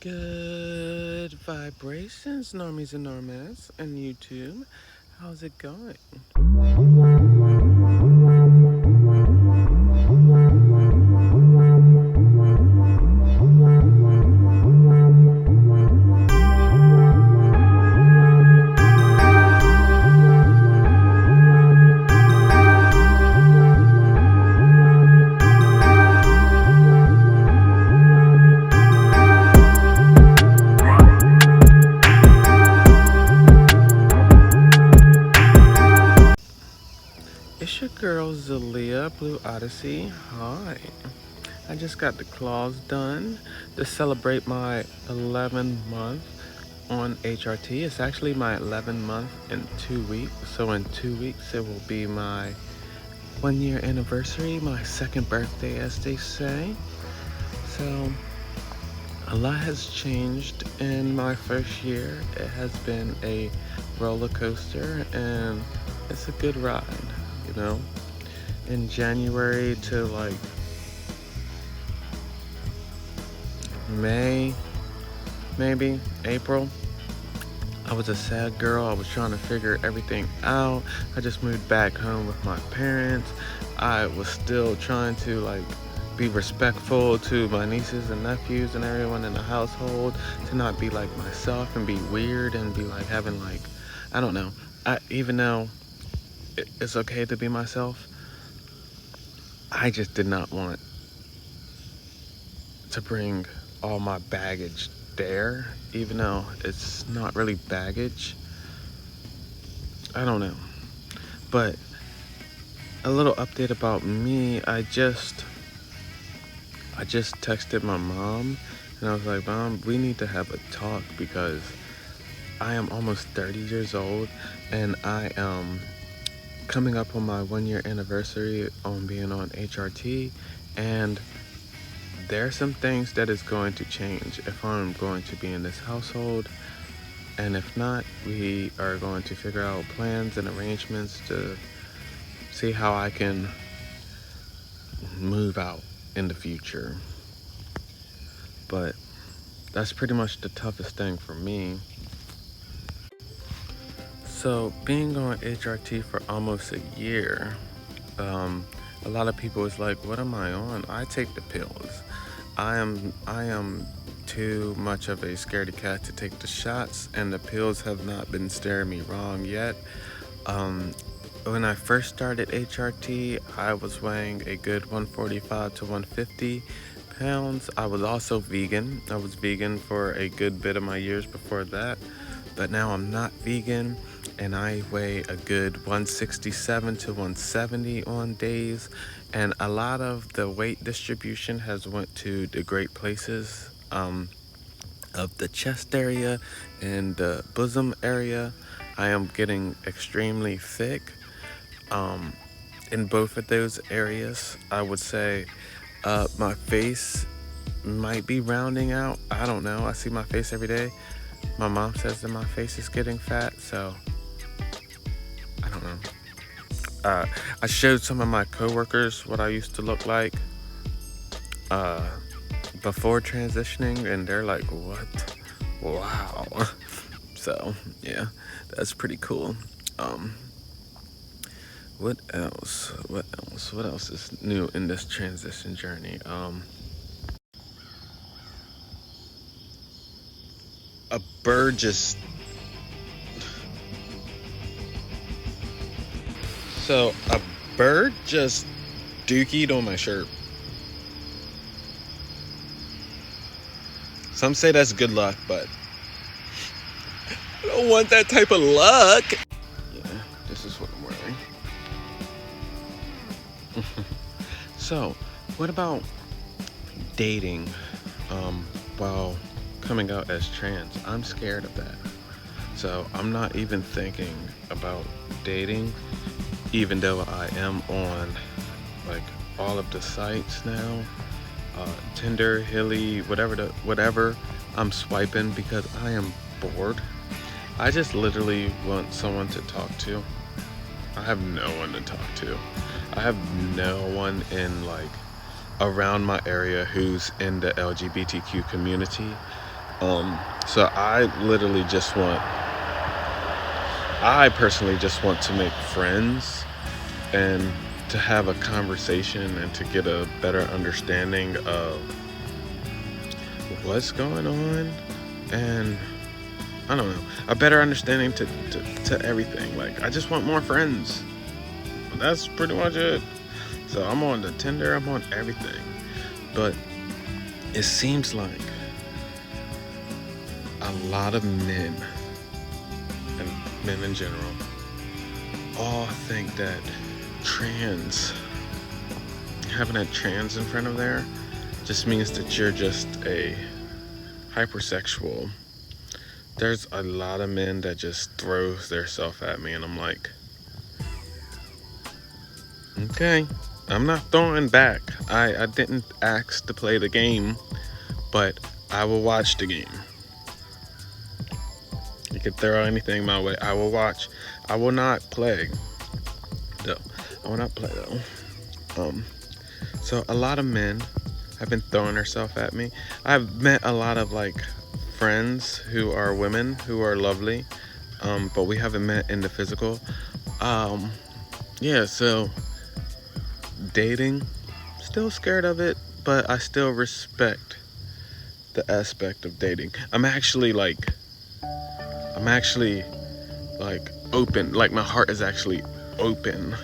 Good vibrations, normies and normas, and YouTube. How's it going? It's your girl Zalia Blue Odyssey. Hi. I just got the claws done to celebrate my 11th month on HRT. It's actually my 11th month in 2 weeks. So in 2 weeks, it will be my 1 year anniversary, my second birthday, as they say. So a lot has changed in my first year. It has been a roller coaster and it's a good ride, you know. In January to like May, maybe April, I was a sad girl. I was trying to figure everything out. I just moved back home with my parents. I was still trying to like be respectful to my nieces and nephews and everyone in the household, to not be like myself and be weird and be like having like, I don't know. Even though it's okay to be myself, I just did not want to bring all my baggage there, even though it's not really baggage. I don't know. But a little update about me. I just texted my mom and I was like, Mom, we need to have a talk because I am almost 30 years old and I am coming up on my 1 year anniversary on being on HRT, and there are some things that is going to change if I'm going to be in this household, and if not, we are going to figure out plans and arrangements to see how I can move out in the future. But that's pretty much the toughest thing for me. So being on HRT for almost a year, a lot of people is like, what am I on? I take the pills. I am too much of a scaredy cat to take the shots, and the pills have not been steering me wrong yet. When I first started HRT, I was weighing a good 145 to 150 pounds. I was also vegan. I was vegan for a good bit of my years before that, but now I'm not vegan, and I weigh a good 167 to 170 on days, and a lot of the weight distribution has went to the great places of the chest area and the bosom area. I am getting extremely thick in both of those areas. I would say my face might be rounding out. I don't know. I see my face every day. My mom says that my face is getting fat, so I don't know. I showed some of my coworkers what I used to look like before transitioning, and they're like, what? Wow. So yeah, that's pretty cool. What else? What else is new in this transition journey? A bird just So a bird just dookied on my shirt. Some say that's good luck, but I don't want that type of luck. Yeah, this is what I'm wearing. So, what about dating while coming out as trans? I'm scared of that. So I'm not even thinking about dating, even though I am on like all of the sites now, Tinder, Hilly, whatever I'm swiping, because I am bored. I just literally want someone to talk to. I have no one to talk to. I have no one in like around my area who's in the LGBTQ community. So I personally just want to make friends and to have a conversation and to get a better understanding of what's going on, and I don't know, a better understanding to everything. Like, I just want more friends. That's pretty much it. So I'm on the Tinder, I'm on everything. But it seems like a lot of men, and men in general, all think that trans, having a trans in front of there, just means that you're just a hypersexual. There's a lot of men that just throws their self at me, and I'm like, okay, I'm not throwing back. I didn't ask to play the game, but I will watch the game. You can throw anything my way. I will watch. I will not play. Though. I will not play though. So a lot of men have been throwing themselves at me. I've met a lot of like friends who are women who are lovely, but we haven't met in the physical. Um, yeah, so dating, still scared of it, but I still respect the aspect of dating. I'm actually like open. Like, my heart is actually open.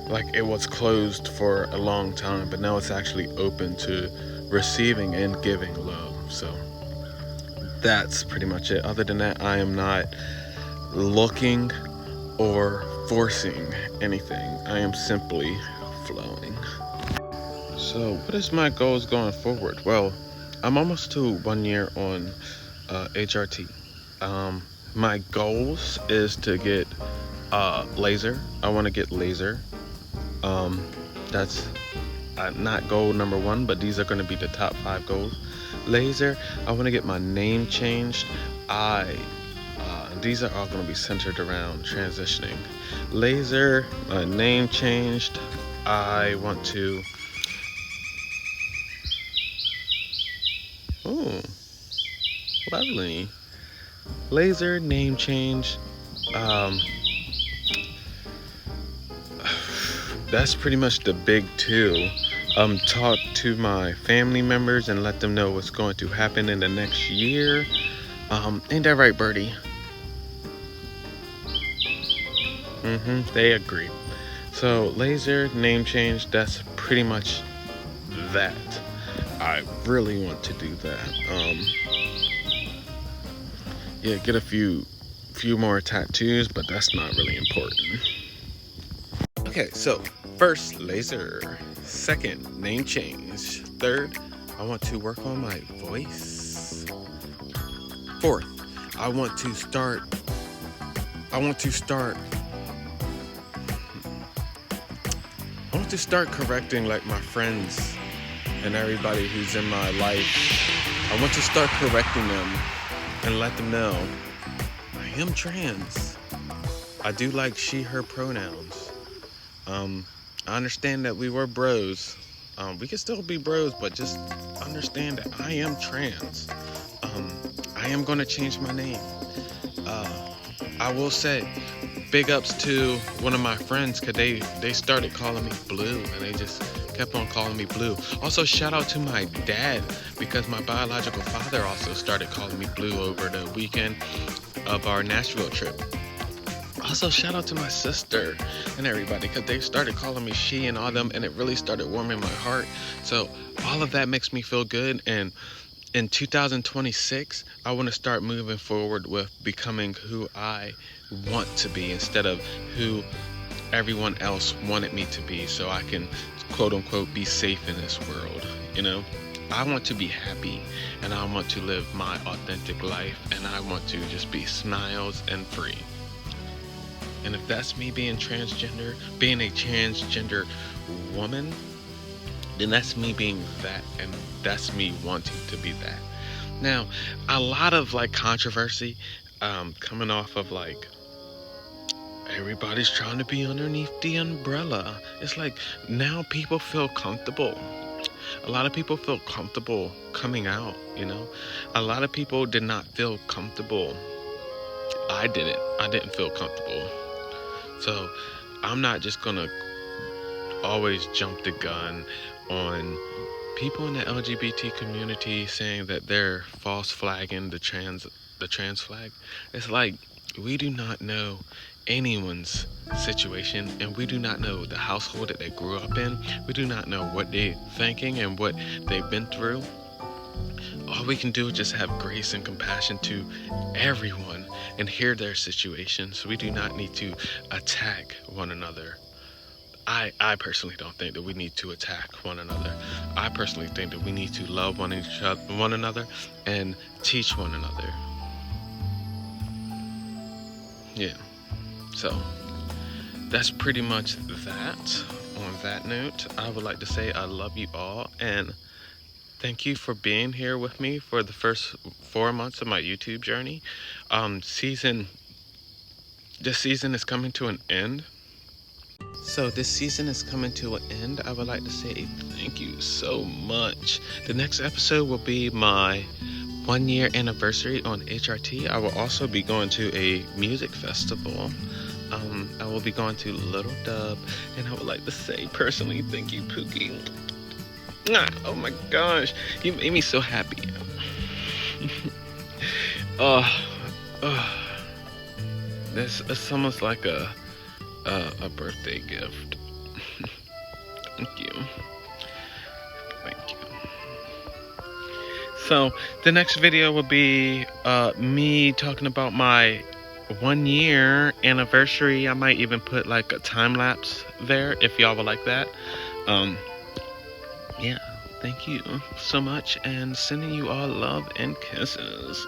Like, it was closed for a long time, but now it's actually open to receiving and giving love. So that's pretty much it. Other than that, I am not looking or forcing anything. I am simply flowing. So what is my goals going forward? Well, I'm almost to 1 year on HRT. My goals is to get laser. I want to get laser. That's not goal number one, but these are going to be the top 5 goals. Laser. I want to get my name changed. These are all going to be centered around transitioning. Laser, my name changed. I want to. Oh, lovely. Laser, name change. Um, that's pretty much the big two. Talk to my family members and let them know what's going to happen in the next year. Ain't that right, Birdie? They agree. So, laser, name change, that's pretty much that. I really want to do that. Yeah, get a few more tattoos, but that's not really important. Okay, so first, laser. Second, name change. Third, I want to work on my voice. Fourth, I want to start I want to start correcting like my friends and everybody who's in my life. I want to start correcting them and let them know I am trans. I do like she, her pronouns. I understand that we were bros. We can still be bros, but just understand that I am trans. I am gonna change my name. I will say, big ups to one of my friends, cause they started calling me Blue, and they just kept on calling me Blue. Also, shout out to my dad, because my biological father also started calling me Blue over the weekend of our Nashville trip. Also, shout out to my sister and everybody, because they started calling me she and all them, and it really started warming my heart. So all of that makes me feel good, and in 2026, I want to start moving forward with becoming who I want to be instead of who everyone else wanted me to be, so I can quote unquote be safe in this world. You know, I want to be happy, and I want to live my authentic life, and I want to just be smiles and free. And if that's me being being a transgender woman, then that's me being that, and that's me wanting to be that. Now, a lot of like controversy coming off of like everybody's trying to be underneath the umbrella. It's like now people feel comfortable. A lot of people feel comfortable coming out, you know. A lot of people did not feel comfortable. I didn't. I didn't feel comfortable. So I'm not just gonna always jump the gun on people in the LGBT community saying that they're false flagging the trans flag. It's like we do not know anyone's situation, and we do not know the household that they grew up in. We do not know what they're thinking and what they've been through. All we can do is just have grace and compassion to everyone and hear their situations. We do not need to attack one another. I personally don't think that we need to attack one another. I personally think that we need to love one another and teach one another. Yeah. So that's pretty much that. On that note, I would like to say I love you all and thank you for being here with me for the first 4 months of my YouTube journey. This season is coming to an end. So this season is coming to an end. I would like to say thank you so much. The next episode will be my 1 year anniversary on HRT. I will also be going to a music festival. I will be going to Little Dub, and I would like to say personally thank you, Pookie. Oh my gosh, you made me so happy. This is almost like a birthday gift. Thank you. Thank you. So the next video will be me talking about my 1 year anniversary. I might even put like a time lapse there if y'all would like that. Yeah, thank you so much, and sending you all love and kisses.